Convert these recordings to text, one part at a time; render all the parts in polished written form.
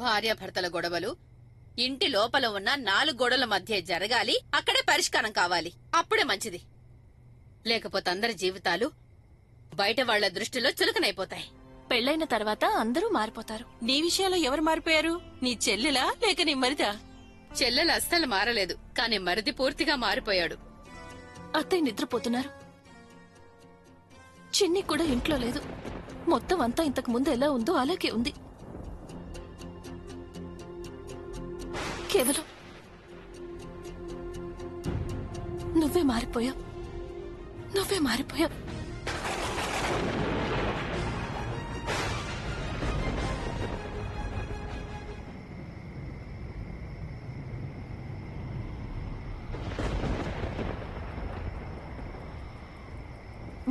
భార్యాభర్తల గొడవలు ఇంటి లోపల ఉన్న 4 గోడల మధ్య జరగాలి, అక్కడే పరిష్కారం కావాలి. అప్పుడే మంచిది. లేకపోతే అందరి జీవితాలు బయట వాళ్ల దృష్టిలో చులకనైపోతాయి. పెళ్లైన తర్వాత అందరూ మారిపోతారు. నీ విషయంలో ఎవరు మారిపోయారు? నీ చెల్లెలా లేక నీ మరిదా? చెల్లెలు అస్సలు మారలేదు, కాని మరిది పూర్తిగా మారిపోయాడు. అత్తయ్య నిద్రపోతున్నారు. చిన్ని కూడా ఇంట్లో లేదు. మొత్తం అంతా ఇంతకు ముందు ఎలా ఉందో అలాగే ఉంది. కేవలం నువ్వే మారిపోయావు. నువ్వే మారిపోయావు.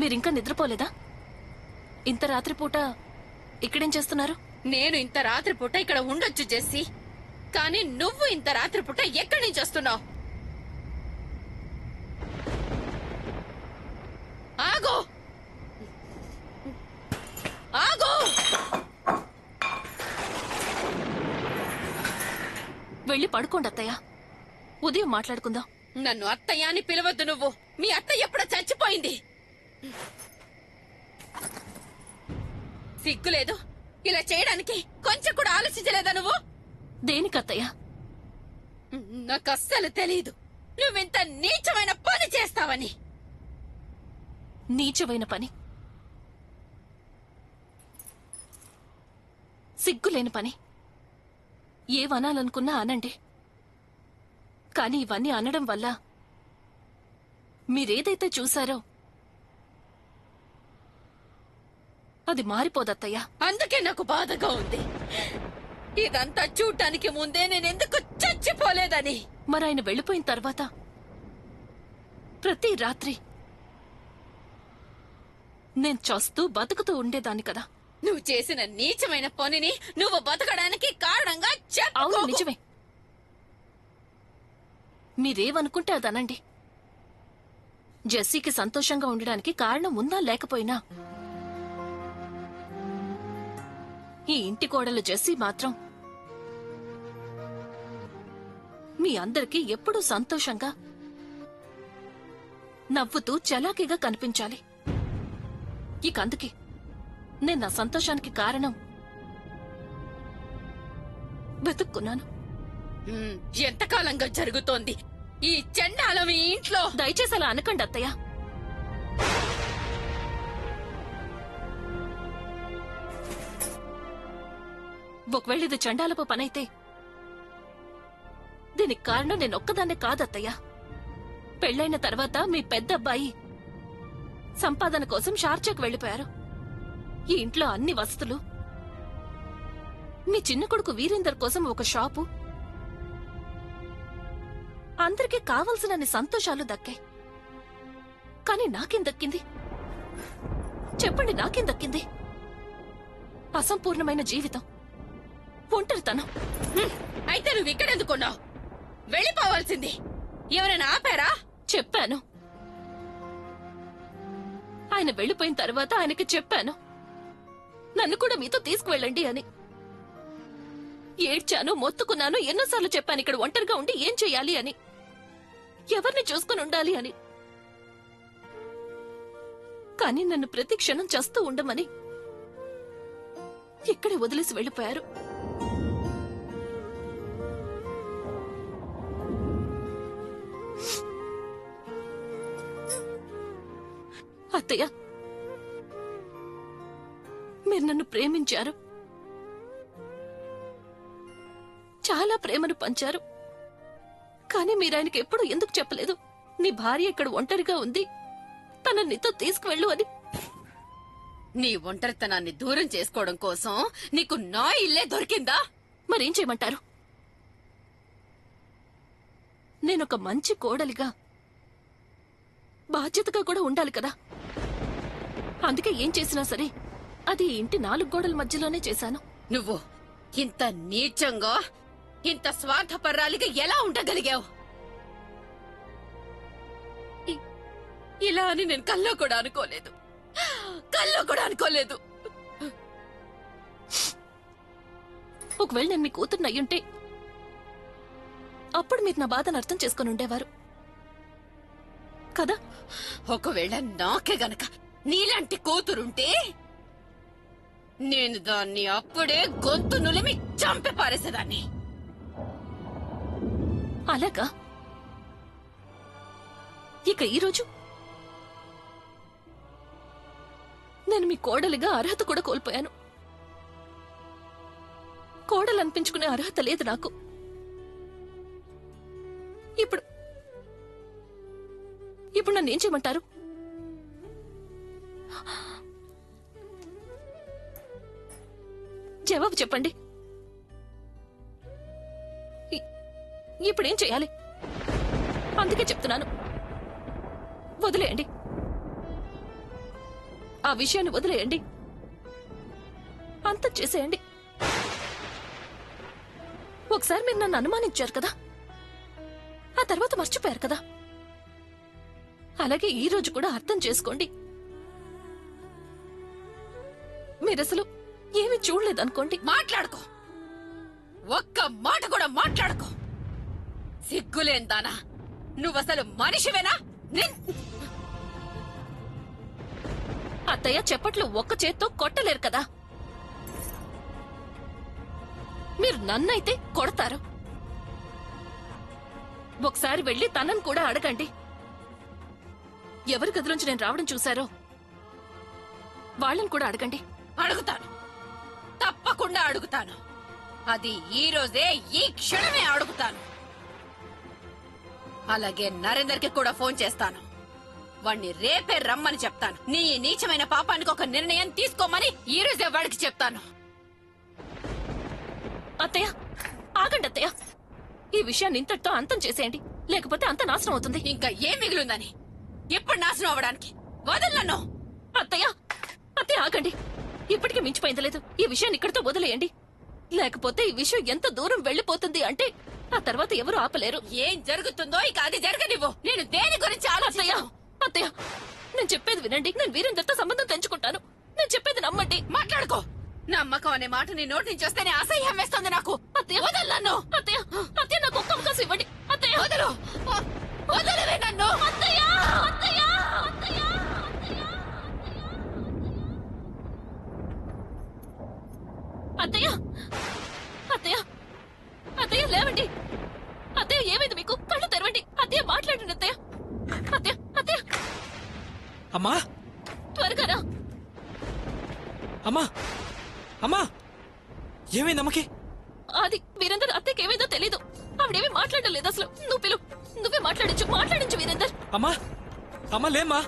మీరింకా నిద్రపోలేదా? ఇంత రాత్రిపూట ఇక్కడేం చేస్తున్నారు? నేను ఇంత రాత్రిపూట ఇక్కడ ఉండొచ్చు జెస్సీ, కానీ నువ్వు ఇంత రాత్రిపూట ఎక్కడి నుంచి వస్తున్నావు? ఆగు! ఆగు! వెళ్ళి పడుకోండి అత్తయ్య. ఉదయం మాట్లాడుకుందాం. నన్ను అత్తయ్య అని పిలవద్దు. నువ్వు మీ అత్తయ్య ఎప్పుడో చచ్చిపోయింది. సిగ్గులేదు ఇలా చేయడానికి? కొంచెం కూడా ఆలోచించలేదా నువ్వు? దేనికత్తయ్య? నాకు అస్సలు తెలీదు నువ్వింత నీచమైన పని చేస్తావని. నీచమైన పని, సిగ్గులేని పని. ఏవనాలనుకున్నా అనండి, కానీ ఇవన్నీ అనడం వల్ల మీరేదైతే చూశారో అది మారిపోదత్తయ్యా. అందుకే నాకు బాధగా ఉంది. ఇదంతా చూడటానికి ముందే నేనెందుకు చచ్చిపోలేదని. మరాయన వెళ్లిపోయిన తర్వాత ప్రతి రాత్రి నేను చస్తూ బతుకుతూ ఉండేదాన్ని కదా. నువ్వు చేసిన నీచమైన పనిని నువ్వు బతకడానికి కారణంగా అవును, నిజమే. మీరేమనుకుంటే అదనండి. జెస్సీకి సంతోషంగా ఉండడానికి కారణం ఉందా లేకపోయినా, ఈ ఇంటి కోడలు జెస్సీ మాత్రం మీ అందరికీ ఎప్పుడూ సంతోషంగా నవ్వుతూ చలాకీగా కనిపించాలి. ఇక అందుకే నేను నా సంతోషానికి కారణం వెతుక్కున్నాను. ఎంతకాలంగా జరుగుతోంది ఈ చండాలం ఈ ఇంట్లో? దయచేసి అలా అనకండి అత్తయ్య. ఒకవేళ ఇది చండాలపు పనైతే దీనికి కారణం నేనొక్కదాన్నే కాదత్తయ్య. పెళ్లైన తర్వాత మీ పెద్దబ్బాయి సంపాదన కోసం షార్జాకు వెళ్లిపోయారు. ఈ ఇంట్లో అన్ని వసతులు, మీ చిన్న కొడుకు వీరేందర్ కోసం ఒక షాపు, అందరికీ కావలసినన్ని సంతోషాలు దక్కాయి. కానీ నాకేం దక్కింది చెప్పండి? నాకేం దక్కింది? అసంపూర్ణమైన జీవితం, ఒంటరితనం. అయితే నువ్వు ఇక్కడెందుకున్నావు? వెళ్ళిపోవాల్సింది. ఎవరైనా ఆపారా? చెప్పాను. ఆయన వెళ్లిపోయిన తర్వాత ఆయనకి చెప్పాను, నన్ను కూడా మీతో తీసుకువెళ్ళండి అని. ఏడ్చాను, మొత్తుకున్నాను, ఎన్నోసార్లు చెప్పాను ఇక్కడ ఒంటరిగా ఉండి ఏం చెయ్యాలి అని, ఎవరిని చూసుకుని ఉండాలి అని. కానీ నన్ను ప్రతి క్షణం చేస్తూ ఉండమని ఇక్కడే వదిలేసి వెళ్లిపోయారు. అత్తయ్య, మీరు నన్ను ప్రేమించారు, చాలా ప్రేమను పంచారు. కానీ మీరు ఆయనకి ఎప్పుడు ఎందుకు చెప్పలేదు, నీ భార్య ఇక్కడ ఒంటరిగా ఉంది, తన నీతో తీసుకువెళ్ళు అని? నీ ఒంటరితనాన్ని దూరం చేసుకోవడం కోసం నీకు నా ఇల్లే దొరికిందా? మరేం చేయమంటారు? నేనొక మంచి కోడలిగా బాధ్యతగా కూడా ఉండాలి కదా. అందుకే ఏం చేసినా సరే అది ఇంటి 4 గోడల మధ్యలోనే చేశాను. నువ్వు ఇంత నీచంగా, ఇంత స్వార్థపరాలిగా ఎలా ఉండగలిగావు? ఇలా అని నేను కల్లో కూడా అనుకోలేదు. ఒకవేళ నేను మీ కూతుర్ని అయ్యుంటే అప్పుడు మీరు నా బాధను అర్థం చేసుకుని ఉండేవారు కదా. ఒకవేళ నాకే గనక నీలాంటి కూతురుంటే నేను దాన్ని అప్పుడే గొంతు నులిమి చంపి పారేసేదాన్ని. అలాగా? ఇక ఈరోజు నేను మీ కోడలిగా అర్హత కూడా కోల్పోయాను. కోడలు అనిపించుకునే అర్హత లేదు నాకు. ఇప్పుడు ఇప్పుడు నన్ను ఏం చేయమంటారు? జవాబు చెప్పండి. ఇప్పుడేం చేయాలి? అందుకే చెప్తున్నాను, వదిలేయండి. ఆ విషయాన్ని వదిలేయండి, అంత చేసేయండి. ఒకసారి మీరు నన్ను అనుమానించారు కదా, ఆ తర్వాత మర్చిపోయారు కదా. అలాగే ఈ రోజు కూడా అర్థం చేసుకోండి. మీరసలు ఏమీ చూడలేదనుకోండి. మాట్లాడుకో, ఒక్క మాట కూడా మాట్లాడుకో. సిగ్గులేందానా, నువ్వసలు మనిషివేనా? అత్తయ్య, చెప్పట్లు ఒక్క చేత్తో కొట్టలేరు కదా. మీరు నన్నైతే కొడతారు. ఒకసారి వెళ్లి తనను కూడా అడగండి. ఎవరి గదిలోంచి నేను రావడం చూశారో వాళ్ళని కూడా అడగండి. అడుగుతాను, తప్పకుండా అడుగుతాను. అది ఈ రోజే, ఈ క్షణమే అడుగుతాను. అలాగే నరేందర్కి కూడా ఫోన్ చేస్తాను. వాణ్ణి రేపే రమ్మని చెప్తాను. నీ నీచమైన పాపానికి ఒక నిర్ణయం తీసుకోమని ఈ రోజే వాడికి చెప్తాను. అత్తయ్య, ఆగండి అత్తయ్య. ఈ విషయాన్ని ఇంతటితో అంతం చేసేయండి, లేకపోతే అంత నాశనం అవుతుంది. ఇంకా ఏం మిగిలిందని? ఎప్పుడు నాశనం అవ్వడానికి? వదలను. అత్తయ్య, అత్తయ్య ఆగండి. ఇప్పటికీ మించిపోయింది లేదు. ఈ విషయాన్ని ఇక్కడితో వదిలేయండి, లేకపోతే ఈ విషయం ఎంత దూరం వెళ్లిపోతుంది అంటే ఆ తర్వాత ఎవరు ఆపలేరు. ఏం జరుగుతుందో ఇక అది జరగనివ్వు. నేను దేని గురించి అత్తయ్య, అత్తయ్య, నేను చెప్పేది వినండి. నేను వీరేందర్తో సంబంధం తెంచుకుంటాను. నేను చెప్పేది నమ్మండి. మాట్లాడుకో. నమ్మకం అనే మాట నీ నోటి నుంచి వస్తేనే అసహ్యం వేస్తుంది నాకు. అత్తయ్య, వదలను. అత్తయ్య, అత్తయ్య, నాకు ఒక్క అవకాశం ఇవ్వండి. అత్తయ్య, వదలు, వదలవే నన్ను. అత్తయ్య, అత్తయ్య, అత్తయ్య, అత్తయ్య, అత్తయ్య, అత్తయ్య, లేవండి. అత్తయ్య, ఏమైంది మీకు? కళ్ళు తెరవండి. అత్తయ్య, మాట్లాడండి. అత్తయ్య, అత్తయ్య, అత్తయ్య, అమ్మా, త్వరగా రా. అమ్మా, అమ్మా, ఏమైంది అమ్మకి? అది వీరేందర్ అత్తయ్యకి ఏమైందో తెలీదు. ఆవిడేమీ మాట్లాడడం లేదు అసలు. నువ్వే మాట్లాడించు వీరేందర్. అమ్మా, అమ్మా, లేమ్మా.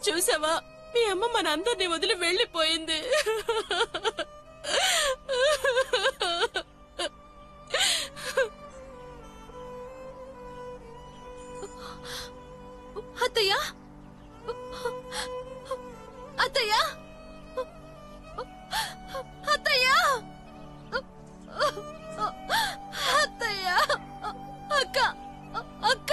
చూసావా, మీ అమ్మ మనందరినీ వదిలి వెళ్లిపోయింది. అత్తయ్య, అత్తయ్య, అత్తయ్య, అత్తయ్య, అక్క, అక్క,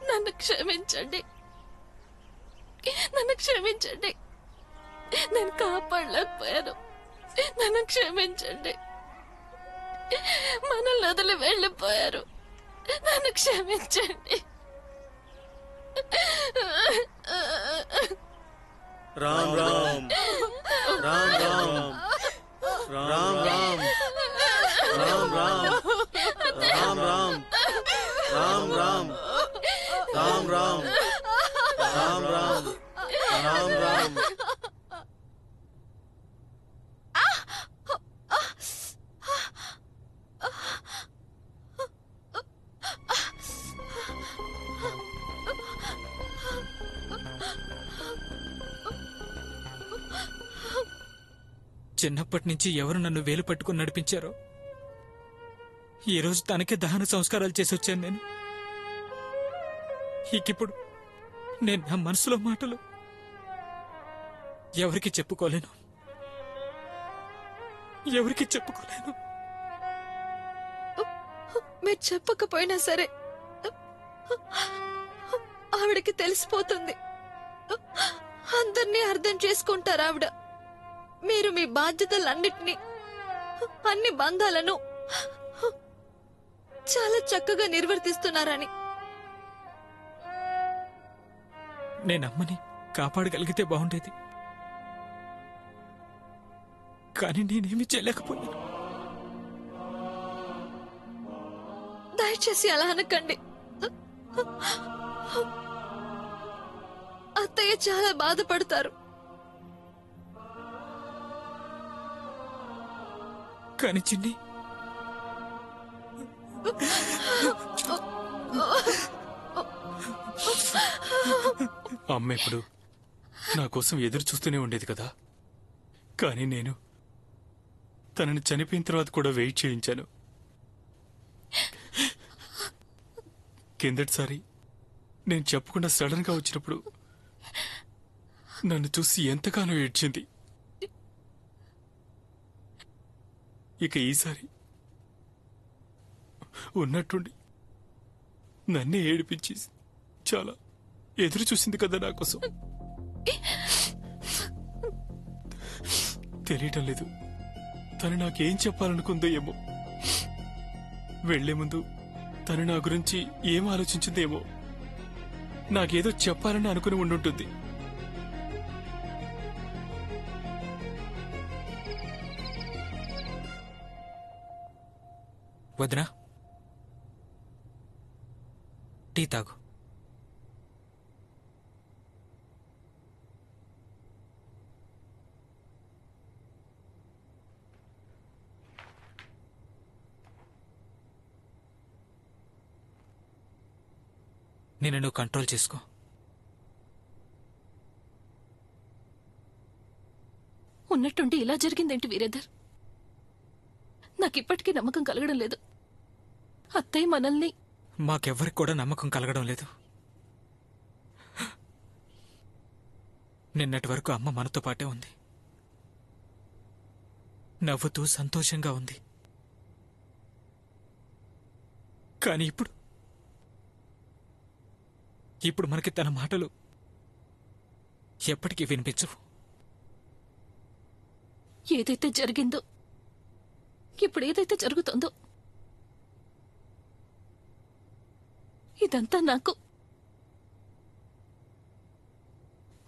నన్ను క్షమించండి, నన్ను క్షమించండి. నేను కాపాడలేకపోయాను. నన్ను క్షమించండి. మనల్ని వదిలి వెళ్ళిపోయారు. నన్ను క్షమించండి. రామ్ రామ్ రామ్ రామ్ రామ్ రామ్ రామ్ రామ్ రామ్ రామ్ రామ్ రామ్ రామ్ రామ్ రామ్ రామ్ రామ్ రామ్. చిన్నప్పటి నుంచి ఎవరు నన్ను వేలు పట్టుకుని నడిపించారో ఈ రోజు తనకే దహన సంస్కారాలు చేసి వచ్చాను నేను. ఇకిప్పుడు నేను నా మనసులో మాటలు ఎవరికి చెప్పుకోలేను. మీరు చెప్పకపోయినా సరే ఆవిడకి తెలిసిపోతుంది. అందర్నీ అర్థం చేసుకుంటారు ఆవిడ. మీరు మీ బాధ్యతలన్నిటినీ, అన్ని బంధాలను చాలా చక్కగా నిర్వర్తిస్తున్నారని. నేనమ్మని కాపాడగలిగితే బాగుండేది, కానీ నేనేమీ చేయలేకపోయాను. దయచేసి అలా అనకండి. అత్తయ్య చాలా బాధపడతారు. కానీ చిన్ని, అమ్మ ఎప్పుడు నా కోసం ఎదురు చూస్తూనే ఉండేది కదా. కానీ నేను తనని చనిపోయిన తర్వాత కూడా వెయిట్ చేయించాను. కిందటిసారి నేను చెప్పకుండా సడన్ గా వచ్చినప్పుడు నన్ను చూసి ఎంతగానో ఏడ్చింది. ఇక ఈసారి ఉన్నట్టుండి నన్నే ఏడిపించి చాలా ఎదురు చూసింది కదా నా కోసం. తెలియటం లేదు తను నాకేం చెప్పాలనుకుందో ఏమో. వెళ్లే ముందు తను నా గురించి ఏం ఆలోచించిందేమో. నాకేదో చెప్పాలని అనుకుని ఉండుంటుంది. వదినా, టీ తాగు. నేను నువ్వు కంట్రోల్ చేసుకో. ఉన్నట్టుండి ఇలా జరిగిందేంటి వీరేందర్? నాకిప్పటికీ నమ్మకం కలగడం లేదు. అత్తయ్య మనల్ని... మాకెవ్వరికి కూడా నమ్మకం కలగడం లేదు. నిన్నటి వరకు అమ్మ మనతో పాటే ఉంది, నవ్వుతూ సంతోషంగా ఉంది. కానీ ఇప్పుడు మనకి తన మాటలు ఎప్పటికీ వినిపించవు. ఏదైతే జరిగిందో, ఇప్పుడు ఏదైతే జరుగుతుందో, ఇదంతా నాకు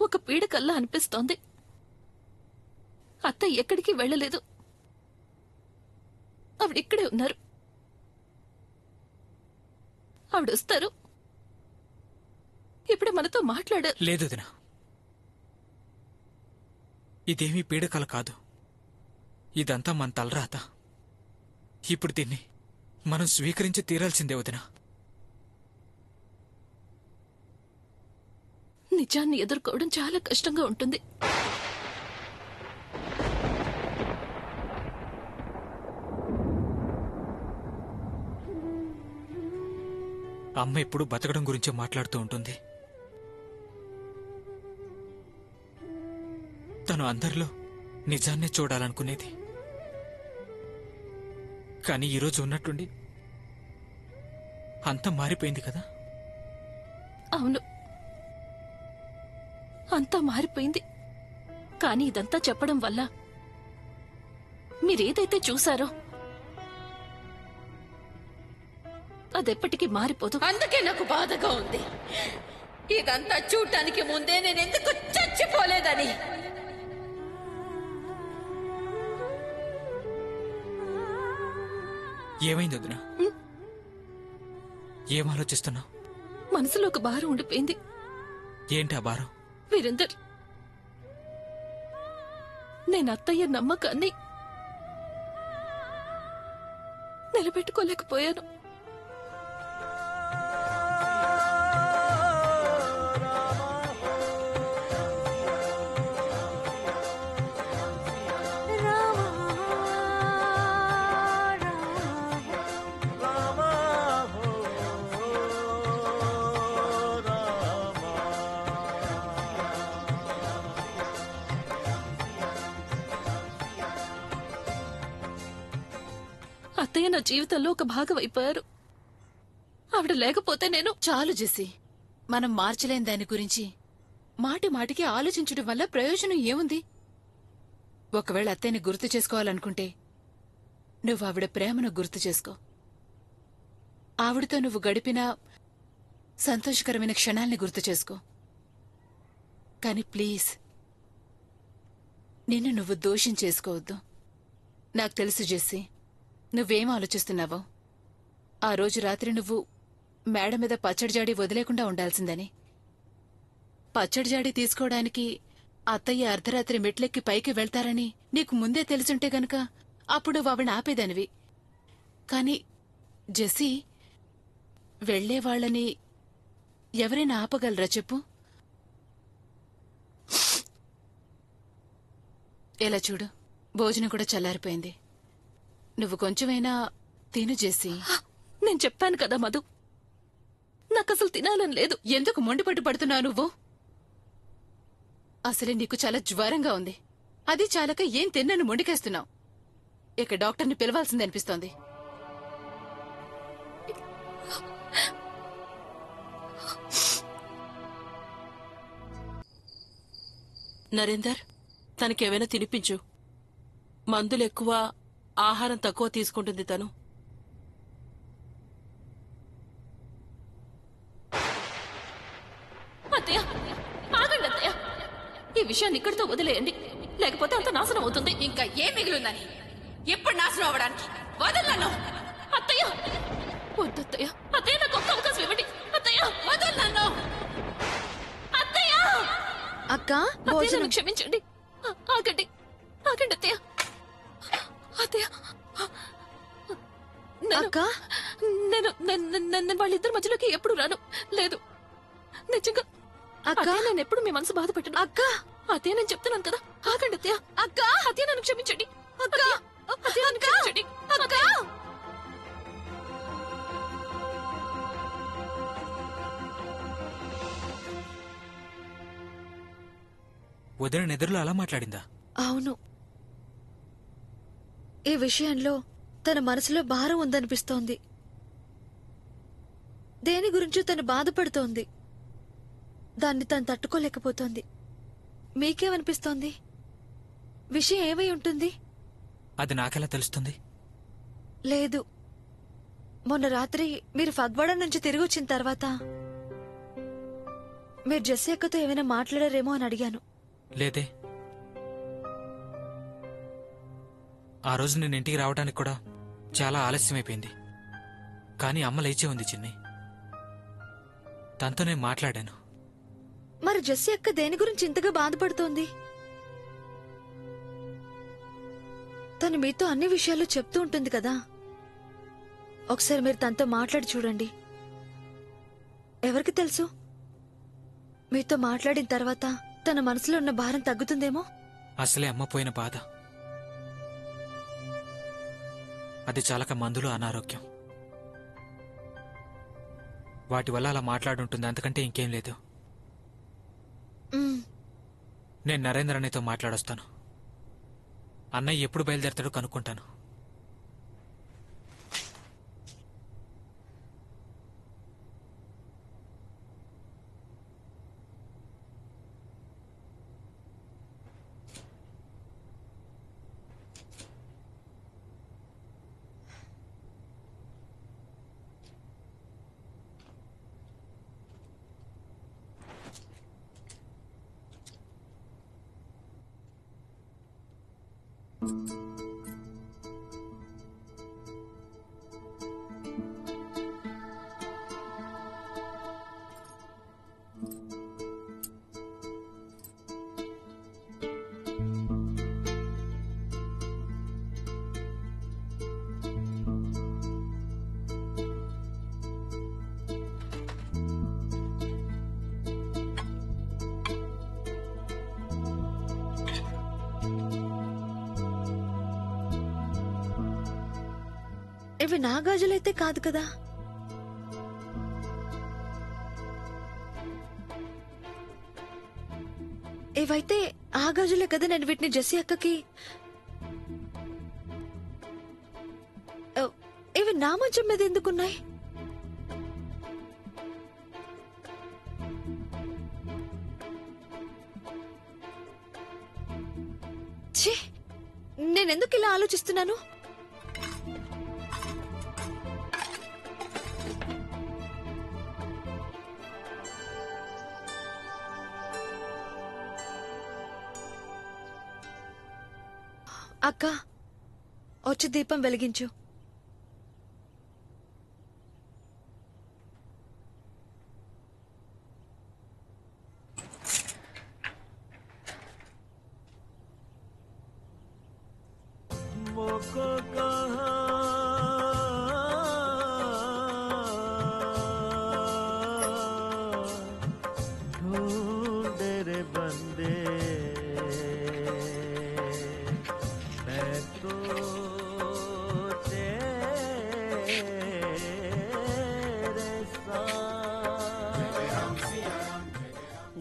ఒక పీడకల్లా అనిపిస్తోంది. అత్త ఎక్కడికి వెళ్ళలేదు, ఆవిడిక్కడే ఉన్నారు. ఆవిడొస్తారు, ఇప్పుడే మనతో మాట్లాడారు. లేదు దినా, ఇదేమీ పీడకల కాదు. ఇదంతా మన తలరాత. ఇప్పుడు దీన్ని మనం స్వీకరించి తీరాల్సిందే వదినా. నిజాన్ని ఎదుర్కోవడం చాలా కష్టంగా ఉంటుంది. అమ్మ ఎప్పుడు బతకడం గురించే మాట్లాడుతూ ఉంటుంది. తను అందరిలో నిజాన్నే చూడాలనుకునేది. కానీ ఈరోజు ఉన్నట్టుండి అంతా మారిపోయింది కదా. అవును, అంతా మారిపోయింది. కానీ ఇదంతా చెప్పడం వల్ల మీరేదైతే చూశారో అదెప్పటికీ మారిపోదు. అందుకే నాకు బాధగా ఉంది. ఇదంతా చూడటానికి ముందే నేనెందుకు చచ్చిపోలేదని. ఏమైంది వదినా? ఏం ఆలోచిస్తున్నావు? మనసులో ఒక భారం ఉండిపోయింది. ఏంటి ఆ భారం? వీరేందర్, నేను అత్తయ్య నమ్మకాన్ని నిలబెట్టుకోలేకపోయాను. రామ అత్తయ్య నా జీవితంలో ఒక భాగం అయిపోయారు. ఆవిడ లేకపోతే నేను... చాలు జెస్సీ, మనం మార్చలేని దాని గురించి మాటి మాటికి ఆలోచించడం వల్ల ప్రయోజనం ఏముంది? ఒకవేళ అత్తయ్యని గుర్తు చేసుకోవాలనుకుంటే నువ్వు ఆవిడ ప్రేమను గుర్తు చేసుకో. ఆవిడతో నువ్వు గడిపిన సంతోషకరమైన క్షణాల్ని గుర్తు చేసుకో. కాని ప్లీజ్, నిన్ను నువ్వు దోషం చేసుకోవద్దు. నాకు తెలుసు జెస్సీ, నువ్వేం ఆలోచిస్తున్నావో. ఆ రోజు రాత్రి నువ్వు మేడ మీద పచ్చడి జాడి వదిలేకుండా ఉండాల్సిందని. పచ్చడి జాడి తీసుకోవడానికి అత్తయ్య అర్ధరాత్రి మెట్లెక్కి పైకి వెళ్తారని నీకు ముందే తెలుసుంటే గనుక అప్పుడు నువ్వు ఆవిడ ఆపేదానివి. కాని జెస్సీ, వెళ్లేవాళ్లని ఎవరైనా ఆపగలరా చెప్పు? ఎలా చూడు, భోజనం కూడా చల్లారిపోయింది. నువ్వు కొంచెమైనా తిను జెస్సీ. నేను చెప్పాను కదా మధు, నాకసలు తినాలని లేదు. ఎందుకు మొండిపట్టు పడుతున్నావు నువ్వు? అసలే నీకు చాలా జ్వరంగా ఉంది. అది చాలక ఏం తిన్నను మొండికేస్తున్నావు. ఇక డాక్టర్ని పిలవాల్సింది అనిపిస్తోంది. నరేందర్, తనకేమైనా తినిపించు. మందులు ఎక్కువ, ఆహారం తక్కువ తీసుకుంటుంది తను. అత్తయ్య, ఆగండి అత్తయ్య. ఈ విషయాన్ని ఇక్కడితో వదిలేయండి, లేకపోతే అంత నాశనం అవుతుంది. ఇంకా ఏం మిగిలిందని? ఎప్పుడు నాశనం అవ్వడానికి? వదలను అత్తయ్య. వద్దత్తయ్య, అత్తయ్య నాకు ఒక్క అవకాశం ఇవ్వండి. అత్తయ్య వదలను. అత్తయ్య, అక్క అత్తయ్య భోజనం. నన్ను క్షమించండి. ఆగండి, ఆగండి అత్తయ్య. అత్తయ్య, అక్క నేను వాళ్ళిద్దరి మధ్యలోకి ఎప్పుడు రాను. లేదు, నిజంగా అక్క. అత్తయ్య, నేను ఎప్పుడు మీ మనసు బాధ పెట్టను. అక్క అత్తయ్య, నేను చెప్తున్నాను కదా, ఆగండి అత్తయ్య. అక్క అత్తయ్య, నన్ను క్షమించండి. అక్క అత్తయ్య, నన్ను క్షమించండి. అక్క. వదిన నిద్రలో అలా మాట్లాడిందా? అవును, ఈ విషయంలో తన మనసులో భారం ఉందనిపిస్తోంది. దేని గురించో తను బాధపడుతోంది. దాన్ని తను తట్టుకోలేకపోతోంది. మీకేమనిపిస్తోంది? విషయం ఏమై ఉంటుంది? అది నాకెలా తెలుస్తుంది? లేదు, మొన్న రాత్రి మీరు ఫగ్వాడ నుంచి తిరిగి వచ్చిన తర్వాత మీరు జెస్సీ అక్కతో ఏమైనా మాట్లాడారేమో అని అడిగాను. లేదే. ఆ రోజు నేను ఇంటికి రావడానికి కూడా చాలా ఆలస్యమైపోయింది. కానీ అమ్మ లేచే ఉంది చిన్ని. తనతో నేను మాట్లాడాను. మరి జెస్సీ అక్క దేని గురించి ఇంతగా బాధపడుతోంది? తను మీతో అన్ని విషయాలు చెప్తూ ఉంటుంది కదా. ఒకసారి మీరు తనతో మాట్లాడి చూడండి. ఎవరికి తెలుసు, మీతో మాట్లాడిన తర్వాత తన మనసులో ఉన్న భారం తగ్గుతుందేమో. అసలే అమ్మ పోయిన బాధ, అది చాలక మందులు, అనారోగ్యం, వాటి వల్ల అలా మాట్లాడుంటుంది. అంతకంటే ఇంకేం లేదు. మ్, నేను నరేంద్ర అన్నయ్యతో మాట్లాడొస్తాను. అన్నయ్య ఎప్పుడు బయలుదేరతాడో కనుక్కుంటాను. ఇవి నా గాజులైతే కాదు కదా. ఇవైతే ఆ గాజులే కదా. నేను వీటిని జెస్సీ అక్కకి నా మంచం మీద ఎందుకున్నాయి? ఛీ, నేనెందుకు ఇలా ఆలోచిస్తున్నాను? అక్క, వచ్చి దీపం వెలిగించు.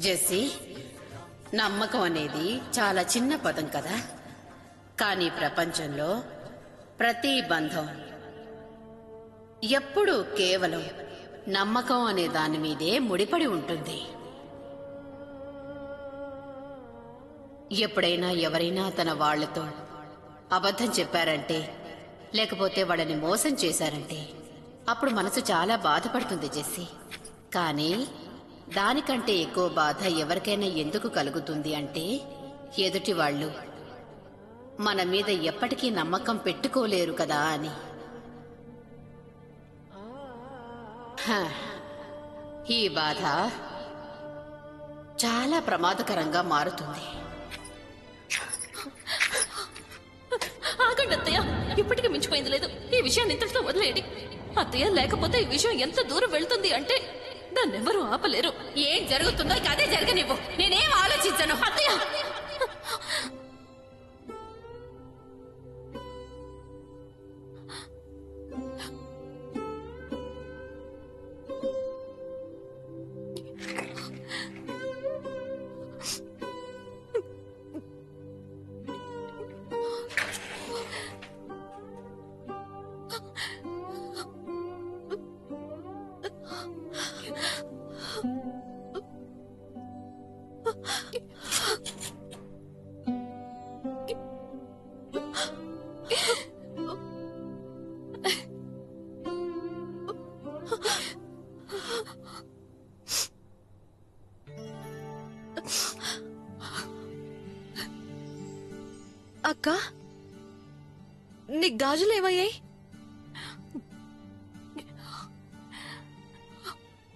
జెస్సీ, నమ్మకం అనేది చాలా చిన్న పదం కదా, కానీ ప్రపంచంలో ప్రతి బంధం ఎప్పుడూ కేవలం నమ్మకం అనే దాని మీదే ముడిపడి ఉంటుంది. ఎప్పుడైనా ఎవరైనా తన వాళ్లతో అబద్ధం చెప్పారంటే, లేకపోతే వాళ్ళని మోసం చేశారంటే అప్పుడు మనసు చాలా బాధపడుతుంది జెస్సీ. కానీ దానికంటే ఎక్కువ బాధ ఎవరికైనా ఎందుకు కలుగుతుంది అంటే, ఎదుటి వాళ్ళు మన మీద ఎప్పటికీ నమ్మకం పెట్టుకోలేరు కదా అని. ఈ బాధ చాలా ప్రమాదకరంగా మారుతుంది. ఆగండి అత్తయ్య, ఇప్పటికీ మించిపోయింది లేదు. ఈ విషయాన్ని ఇంతటితో వదిలేయండి అత్తయ్య. లేకపోతే ఈ విషయం ఎంత దూరం వెళ్తుంది అంటే దాన్నెవరూ ఆపలేరు. ఏం జరుగుతుందో ఇక అదే జరగనివ్వు, నేనేం ఆలోచించను. అత్తయ్య, అక్క, నీ గాజులు ఏమయ్యాయి?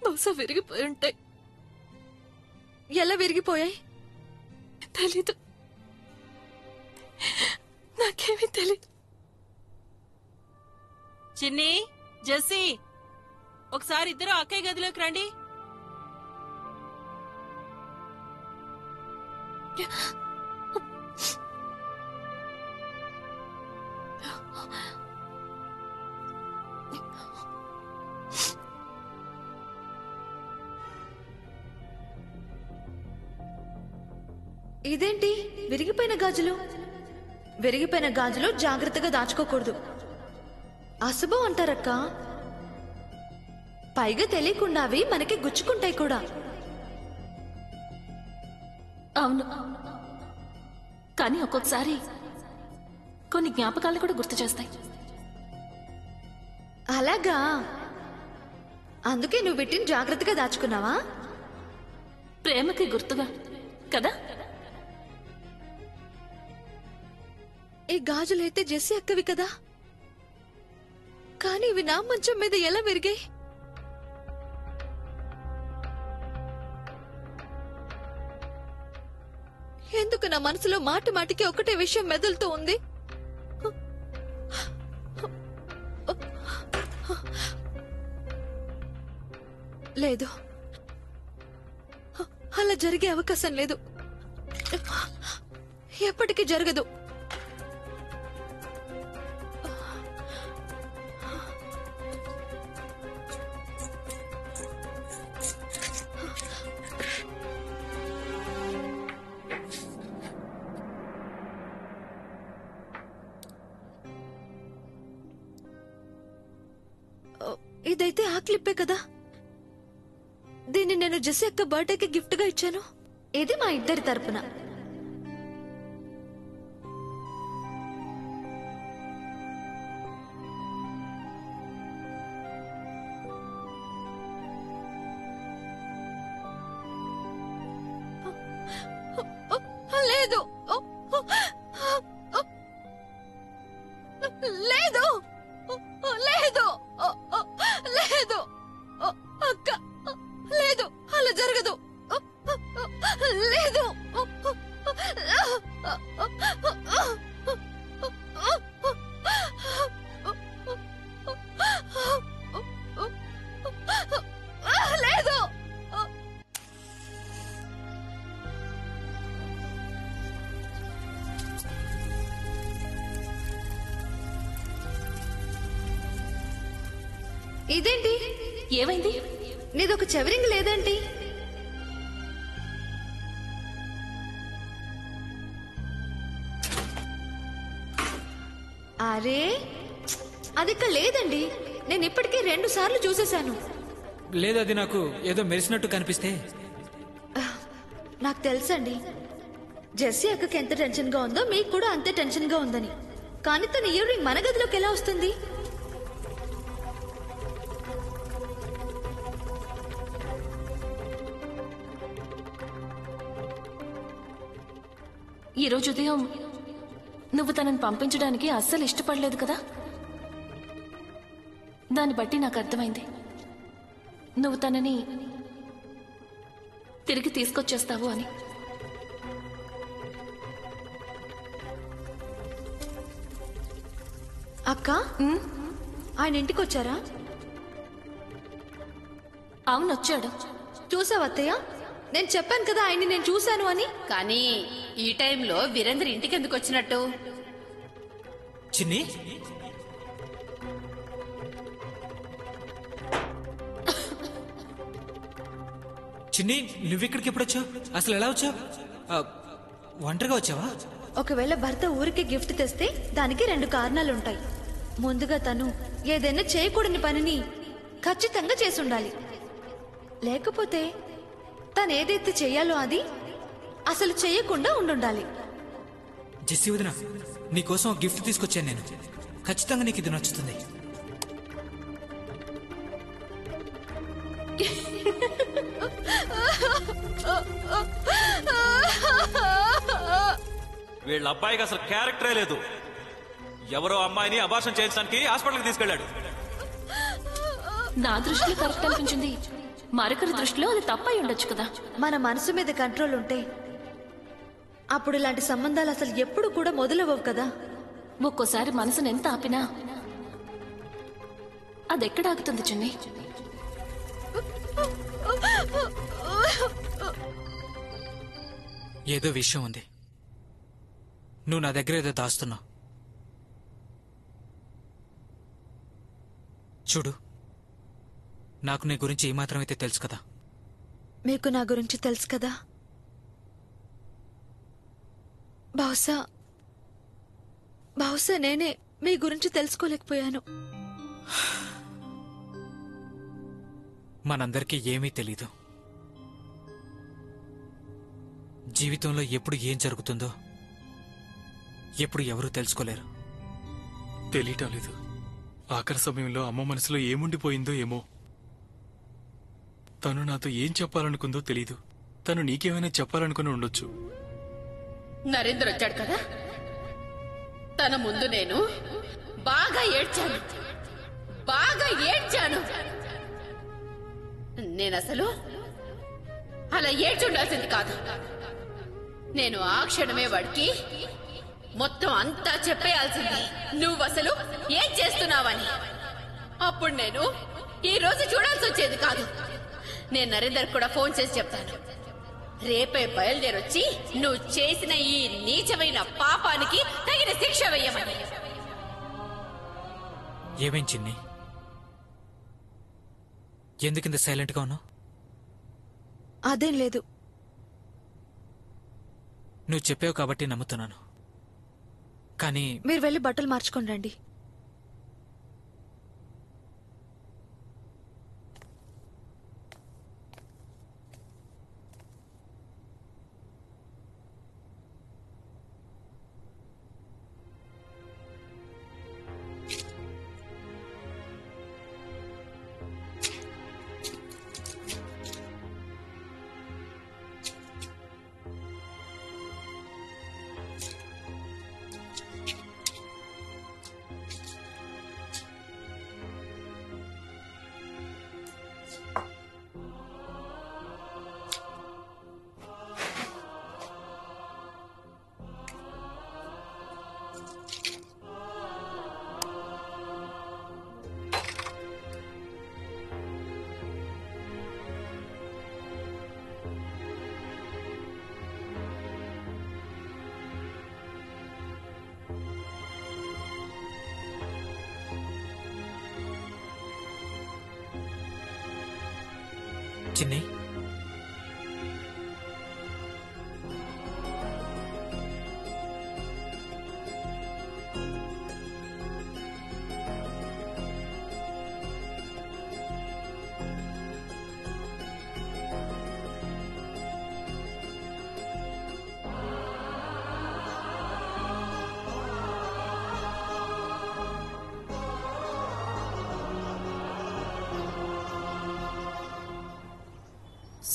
బహుశా విరిగిపోయి ఉంటాయి. ఎలా విరిగిపోయాయి? తెలీదు, నాకేమీ తెలీదు. చిన్ని, జెస్సీ, ఒకసారి ఇద్దరు అక్కయ్య గదిలోకి రండి. ఇదేంటి విరిగిపోయిన గాజులు? విరిగిపోయిన గాజులు జాగ్రత్తగా దాచుకోకూడదు, అశుభం అంటారక్క. పైగా తెలియకుండా అవి మనకి గుచ్చుకుంటాయి కూడా. అవును, కానీ ఒక్కొక్కసారి కొన్ని జ్ఞాపకాలను కూడా గుర్తు చేస్తాయి. అలాగా? అందుకే నువ్వు వీటిని జాగ్రత్తగా దాచుకున్నావా? ప్రేమకి గుర్తుగా కదా. ఈ గాజులైతే జెస్సీ అక్కవి కదా, కానీ ఇవి నా మంచం మీద ఎలా విరిగాయి? ఎందుకు నా మనసులో మాటి మాటికి ఒకటే విషయం మెదులుతూ ఉంది? లేదు, అలా జరిగే అవకాశం లేదు, ఎప్పటికీ జరగదు. ఇదైతే ఆ క్లిప్పే కదా. దీన్ని నేను జెస్సీ అక్క బర్త్డేకి గిఫ్ట్ గా ఇచ్చాను. ఇది మా ఇద్దరి తరపున. లేదు లేదు లేదు లేదు అక్క, లేదు, అలా జరగదు. లేదు. లేదు. ఇదేంటి? ఏమైంది? నీదొక చెవరింగ్ లేదేంటి? అరే, అది ఇక్కడ లేదండి. నేను ఇప్పటికే 2 సార్లు చూసేశాను. లేదు, అది నాకు ఏదో మెరిసినట్టు కనిపిస్తే. నాకు తెలుసండి, జెస్సీ అక్కకి ఎంత టెన్షన్ గా ఉందో మీకు కూడా అంతే టెన్షన్ గా ఉందని. కానీ తన ఇయర్ రింగ్ మన గదిలోకి ఎలా వస్తుంది? ఈ రోజు ఉదయం నువ్వు తనని పంపించడానికి అస్సలు ఇష్టపడలేదు కదా. దాన్ని బట్టి నాకు అర్థమైంది నువ్వు తనని తిరిగి తీసుకొచ్చేస్తావు అని. అక్క, ఆయన ఇంటికి వచ్చారా? అవును, వచ్చాడు. చూసావా అత్తయ్య, నేను చెప్పాను కదా ఆయన్ని నేను చూశాను అని. కానీ ఈ టైంలో వీరేంద్ర ఇంటికి ఎందుకు వచ్చినట్టు? చిన్ని, చిన్ని, నువ్వెక్కడికి ఎప్పుడు వచ్చావు? అసలు ఎలా వచ్చావు? ఒంటరిగా వచ్చావా? ఒకవేళ భర్త ఊరికి గిఫ్ట్ తెస్తే దానికి 2 కారణాలుంటాయి. ముందుగా తను ఏదైనా చేయకూడని పనిని ఖచ్చితంగా చేసుండాలి. లేకపోతే తను ఏదైతే చెయ్యాలో అది అసలు చెయ్యకుండా ఉండుండాలి. జెస్సీ వదిన, నీకోసం ఒక గిఫ్ట్ తీసుకొచ్చాను నేను. ఖచ్చితంగా నీకు ఇది నచ్చుతుంది. వీళ్ళ అబ్బాయికి అసలు క్యారెక్టరే లేదు. ఎవరో అమ్మాయిని అబార్షన్ చేయించడానికి హాస్పిటల్కి తీసుకెళ్లాడు. నా దృష్టిలో కరెక్ట్ అనిపించింది, మరొకరి దృష్టిలో అది తప్పై ఉండొచ్చు కదా. మన మనసు మీద కంట్రోల్ ఉంటే అప్పుడు ఇలాంటి సంబంధాలు అసలు ఎప్పుడు కూడా మొదలవ్వవు కదా. ఒక్కోసారి మనసును ఎంత ఆపినా అదెక్కడ ఆగుతుంది చిన్ని? ఏదో విషయం ఉంది. నువ్వు నా దగ్గర ఏదో దాస్తున్నావు. చూడు, నాకు నీ గురించి ఏమాత్రమైతే తెలుసు కదా. మీకు నా గురించి తెలుసు కదా. బహుశా నేనే మీ గురించి తెలుసుకోలేకపోయాను. మనందరికీ ఏమీ తెలీదు. జీవితంలో ఎప్పుడు ఏం జరుగుతుందో ఎప్పుడు ఎవరూ తెలుసుకోలేరు. తెలియటం లేదు. ఆఖరి సమయంలో అమ్మ మనసులో ఏముండిపోయిందో ఏమో. తను నాతో ఏం చెప్పాలనుకుందో తెలీదు. తను నీకేమైనా చెప్పాలనుకుని ఉండొచ్చు. నరేంద్ర వచ్చాడు కదా, తన ముందు నేను బాగా ఏడ్చాను. నేనసలు అలా ఏడ్చుండాల్సింది కాదు. నేను ఆ క్షణమే వాడికి మొత్తం అంతా చెప్పేయాల్సింది, నువ్వసలు ఏం చేస్తున్నావని. అప్పుడు నేను ఈ రోజు చూడాల్సి వచ్చేది కాదు. నేను నరేందర్ కూడా ఫోన్ చేసి చెప్తాను, రేపే బయలుదేరొచ్చి నువ్వు చేసిన ఈ నీచమైన పాపానికి తగిన శిక్ష వేయమని. ఏమేం చిన్ని, ఎందుకింత సైలెంట్ గా ఉన్నావు? అదేం లేదు. నువ్వు చెప్పావు కాబట్టి నమ్ముతున్నాను. కానీ మీరు వెళ్ళి బట్టలు మార్చుకొని రండి. చిన్ని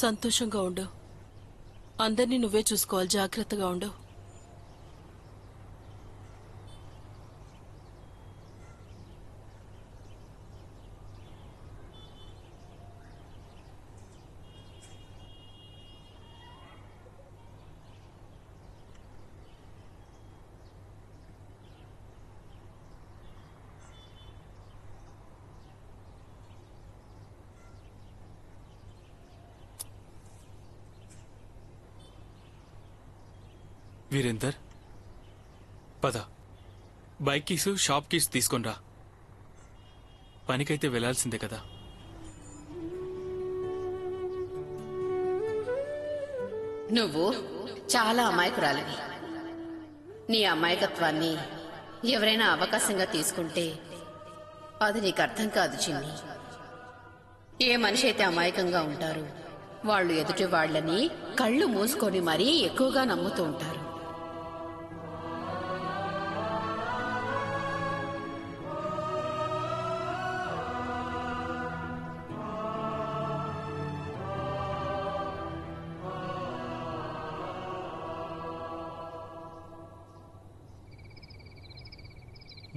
సంతోషంగా ఉండు. అందరినీ నువ్వే చూసుకోవాలి. జాగ్రత్తగా ఉండు. వీరేందర్, పద, బైక్ కీసు షాప్ కీస్ తీసుకొనిరా. పనికైతే వెళ్లాల్సిందే కదా. నువ్వు చాలా అమాయకురాలివి. నీ అమాయకత్వాన్ని ఎవరైనా అవకాశంగా తీసుకుంటే అది నీకు అర్థం కాదు చిన్ని. ఏ మనిషి అయితే అమాయకంగా ఉంటారు వాళ్ళు ఎదుటి వాళ్లని కళ్ళు మూసుకొని మరీ ఎక్కువగా నమ్ముతూ ఉంటారు.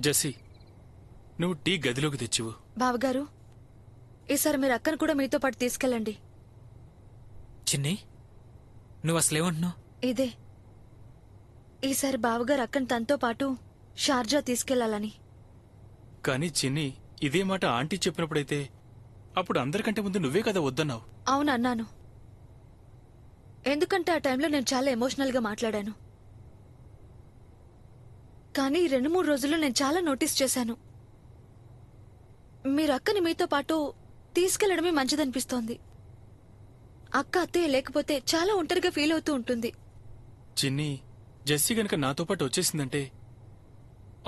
జెస్సీ, నువ్వు టీ గదిలోకి తెచ్చివు. బావగారు, ఈసారి మీరు అక్కను కూడా మీతో పాటు తీసుకెళ్ళండి. చిన్ని నువ్వు అసలేమంటున్నావు? ఇదే, ఈసారి బావగారు అక్కను తనతో పాటు షార్జా తీసుకెళ్లాలని. కానీ చిన్ని, ఇదే మాట ఆంటీ చెప్పినప్పుడైతే అప్పుడు అందరికంటే ముందు నువ్వే కదా వద్దన్నావు. అవును అన్నాను, ఎందుకంటే ఆ టైంలో నేను చాలా ఎమోషనల్ గా మాట్లాడాను. కానీ 2-3 రోజుల్లో నేను చాలా నోటీస్ చేశాను. మీరు అక్కని మీతో పాటు తీసుకెళ్లడమే మంచిదనిపిస్తోంది. అక్క అత్తయ్య లేకపోతే చాలా ఒంటరిగా ఫీల్ అవుతూ ఉంటుంది. చిన్ని, జెస్సీ గనక నాతో పాటు వచ్చేసిందంటే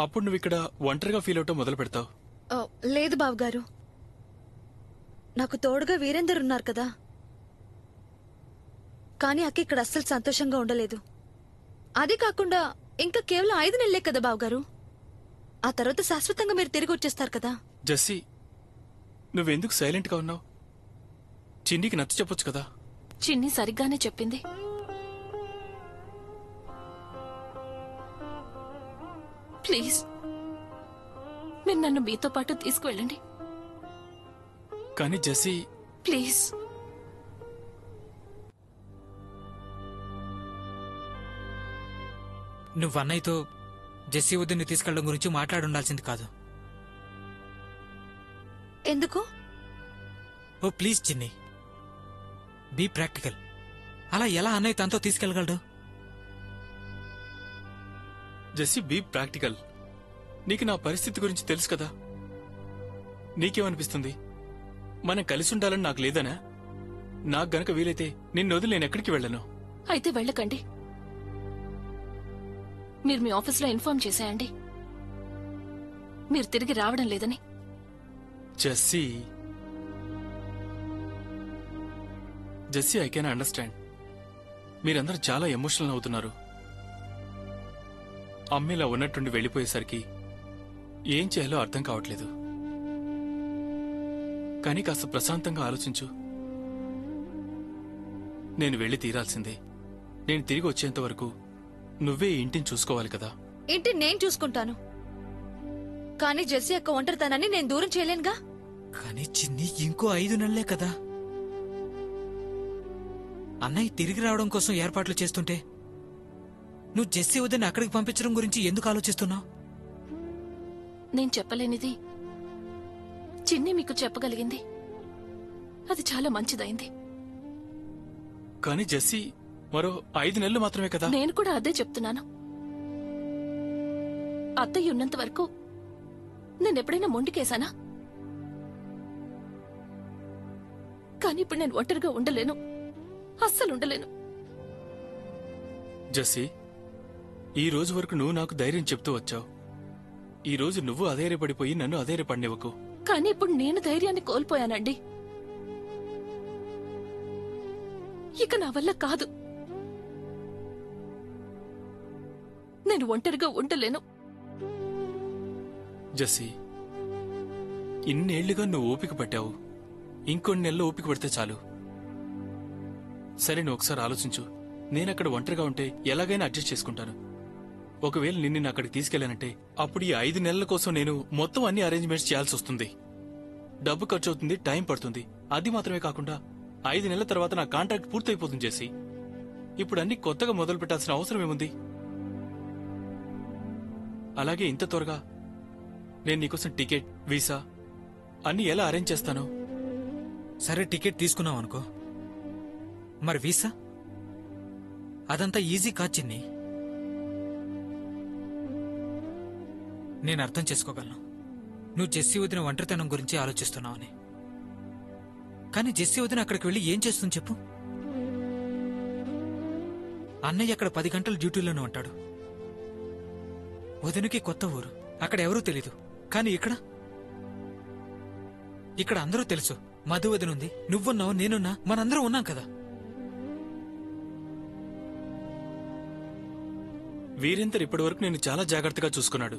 అప్పుడు నువ్వు ఇక్కడ ఒంటరిగా ఫీల్ అవటం మొదలు పెడతావు. లేదు బావగారు, నాకు తోడుగా వీరేందర్ ఉన్నారు కదా. కానీ అక్క ఇక్కడ అస్సలు సంతోషంగా ఉండలేదు. అది కాకుండా ఇంకా కేవలం 5 నెలలే కదా బావగారు. ఆ తర్వాత శాశ్వతంగా మీరు తిరిగి వచ్చేస్తారు కదా. జెస్సీ, నువ్వెందుకు సైలెంట్ గా ఉన్నావు? చిన్నికి నచ్చ చెప్పొచ్చు కదా. చిన్ని సరిగ్గానే చెప్పింది. ప్లీజ్ మీరు నన్ను మీతో పాటు తీసుకువెళ్ళండి. కానీ జెస్సీ, ప్లీజ్. నువ్వు అన్నయ్యతో జెస్సీ వద్దని తీసుకెళ్లడం గురించి మాట్లాడుండాల్సింది కాదు. ఎందుకు? ఓ ప్లీజ్ చిన్ని, బీ ప్రాక్టికల్. అలా ఎలా అన్నయ్య తనతో తీసుకెళ్లగలడు? Jessie, be practical. నీకు నా పరిస్థితి గురించి తెలుసు కదా. నీకేమనిపిస్తుంది? మనం కలిసి ఉండాలని నాకు లేదనా? నాకు గనక వీలైతే నిన్ను వదిలి నేనెక్కడికి వెళ్ళను. అయితే వెళ్ళకండి. మీరు మీ ఆఫీస్లో ఇన్ఫార్మ్ చేసేయండి మీరు తిరిగి రావడం లేదని. Jessie, Jessie, I can understand. మీరందరూ చాలా ఎమోషనల్ అవుతున్నారు. అమ్మేలా ఉన్నట్టుండి వెళ్ళిపోయేసరికి ఏం చేయాలో అర్థం కావట్లేదు. కానీ కాస్త ప్రశాంతంగా ఆలోచించు. నేను వెళ్ళి తీరాల్సిందే. నేను తిరిగి వచ్చేంత వరకు నువ్వే ఇంటిని చూసుకోవాలి కదా. ఇంటి నేను చూసుకుంటాను, కానీ జెస్సీ అక్క ఒంటరితనాన్ని నేను దూరం చేయలేనుగా. కానీ చిన్ని, ఇంకో 5 నెలలే కదా. అన్నయ్య తిరిగి రావడం కోసం ఏర్పాట్లు చేస్తుంటే నువ్వు జెస్సీ వద్దని అక్కడికి పంపించడం గురించి ఎందుకు ఆలోచిస్తున్నావు? నేను చెప్పలేనిది చిన్ని మీకు చెప్పగలిగింది. అది చాలా మంచిదైంది. కానీ జెస్సీ, మరో 5 నెలలు మాత్రమే కదా. నేను కూడా అదే చెప్తున్నాను. అత్తయ్య ఉన్నంత వరకు నేనెప్పుడైనా మొండికేశానా? కానీ ఇప్పుడు నేను ఒంటరిగా ఉండలేను, అస్సలు ఉండలేను. జెస్సీ, ఈ రోజు వరకు నువ్వు నాకు ధైర్యం చెప్తూ వచ్చావు. ఈ రోజు నువ్వు అధైర్యపడిపోయి నన్ను అధైర్యపడినివ్వకు. కానీ ఇప్పుడు నేను ధైర్యాన్ని కోల్పోయానండి. ఇక నా వల్ల కాదు. నేను ఒంటరిగా ఉండలేను. జెస్సీ, ఇన్నేళ్లుగా నువ్వు ఓపిక పట్టావు. ఇంకొన్ని నెలలు ఓపిక పడితే చాలు. సరే, నువ్వు ఒకసారి ఆలోచించు. నేనక్కడ ఒంటరిగా ఉంటే ఎలాగైనా అడ్జస్ట్ చేసుకుంటాను. ఒకవేళ నిన్ను అక్కడికి తీసుకెళ్లానంటే అప్పుడు ఈ 5 నెలల కోసం నేను మొత్తం అన్ని అరేంజ్మెంట్స్ చేయాల్సి వస్తుంది. డబ్బు ఖర్చు అవుతుంది, టైం పడుతుంది. అది మాత్రమే కాకుండా 5 నెలల తర్వాత నా కాంట్రాక్ట్ పూర్తయిపోతుంది జెస్సీ. ఇప్పుడు అన్ని కొత్తగా మొదలు పెట్టాల్సిన అవసరం ఏముంది? అలాగే ఇంత త్వరగా నేను నీకోసం టికెట్, వీసా అన్ని ఎలా అరేంజ్ చేస్తాను? సరే, టికెట్ తీసుకున్నావు అనుకో, మరి వీసా? అదంతా ఈజీ కాదు చిన్ని. నేను అర్థం చేసుకోగలను నువ్వు జెస్సీ వదిన ఒంటరితనం గురించి ఆలోచిస్తున్నావని. కానీ జెస్సీ వదిన అక్కడికి వెళ్ళి ఏం చేస్తుంది చెప్పు? అన్నయ్య అక్కడ 10 గంటల డ్యూటీలోనే ఉంటాడు. వదినకి కొత్త ఊరు, అక్కడ ఎవరూ తెలీదు. కానీ ఇక్కడ అందరూ తెలుసు. మధు వదిన ఉంది, నువ్వున్నావు, నేనున్నా, మనందరం ఉన్నాం కదా. వీరేందర్ ఇప్పటి వరకు నేను చాలా జాగ్రత్తగా చూసుకున్నాడు.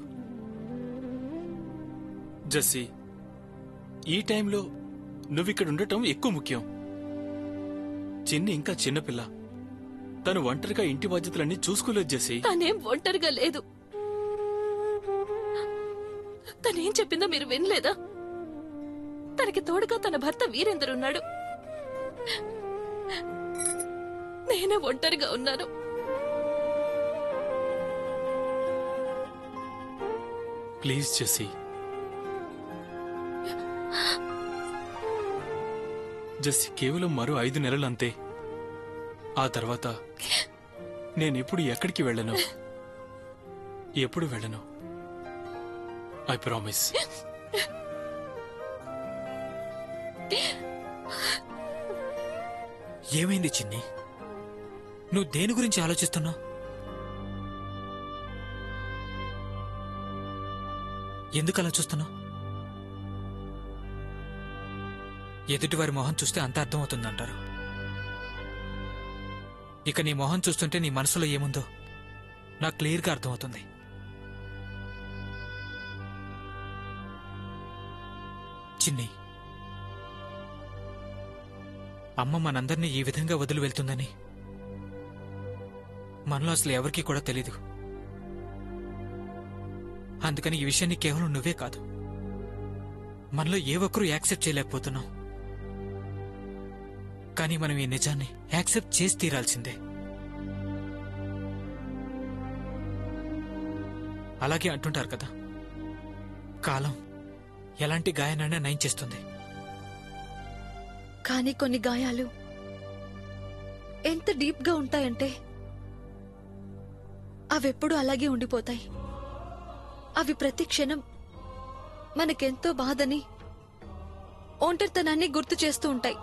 జెస్సీ, ఈ టైంలో నువ్విక్కడ ఉండటం ఎక్కువ ముఖ్యం. చిన్ని ఇంకా చిన్నపిల్ల, తను ఒంటరిగా ఇంటి బాధ్యతలన్నీ చూసుకోలేదు జెస్సీ. తనేం ఒంటరిగా లేదు. తనేం చెప్పిందో మీరు వినలేదా? తనకి తోడుగా తన భర్త వీరేందర్ ఉన్నాడు. నేనే ఒంటరిగా ఉన్నాను. Please Jessie. జెస్సీ, కేవలం మరో 5 నెలలంతే. ఆ తర్వాత నేనెప్పుడు ఎక్కడికి వెళ్ళను, ఎప్పుడు వెళ్ళను. I promise. ఏమైంది చిన్ని? నువ్వు దేని గురించి ఆలోచిస్తున్నావు? ఎందుకలా చూస్తున్నావు? ఎదుటివారి మొహం చూస్తే అంత అర్థమవుతుందంటారు. ఇక నీ మొహం చూస్తుంటే నీ మనసులో ఏముందో నాకు క్లియర్గా అర్థమవుతుంది. చిన్ని, అమ్మ మనందరినీ ఈ విధంగా వదిలి వెళ్తుందని మనలో అసలు ఎవరికీ కూడా తెలీదు. అందుకని ఈ విషయాన్ని కేవలం నువ్వే కాదు, మనలో ఏ ఒక్కరూ యాక్సెప్ట్ చేయలేకపోతున్నాం. కానీ మనం ఈ నిజాన్ని యాక్సెప్ట్ చేసి తీరాల్సిందే. అలాగే అంటుంటారు కదా, కాలం ఎలాంటి గాయానైనా నయం చేస్తుంది. కానీ కొన్ని గాయాలు ఎంత డీప్ గా ఉంటాయంటే అవెప్పుడు అలాగే ఉండిపోతాయి. అవి ప్రతి క్షణం మనకెంతో బాధని, ఒంటరితనాన్ని గుర్తు చేస్తూ ఉంటాయి.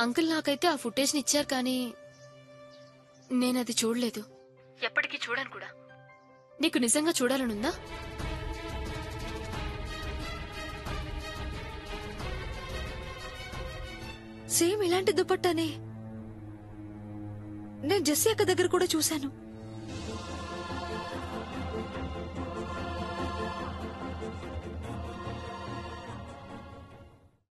అంకుల్ నాకైతే ఆ ఫుటేజ్ ని ఇచ్చారు, కానీ నేనది చూడలేదు. ఎప్పటికీ చూడను కూడా. నీకు నిజంగా చూడాలనుందా? సేమ్ ఇలాంటి దుపట్టానే నేను జెస్సీ అక్క దగ్గర కూడా చూశాను.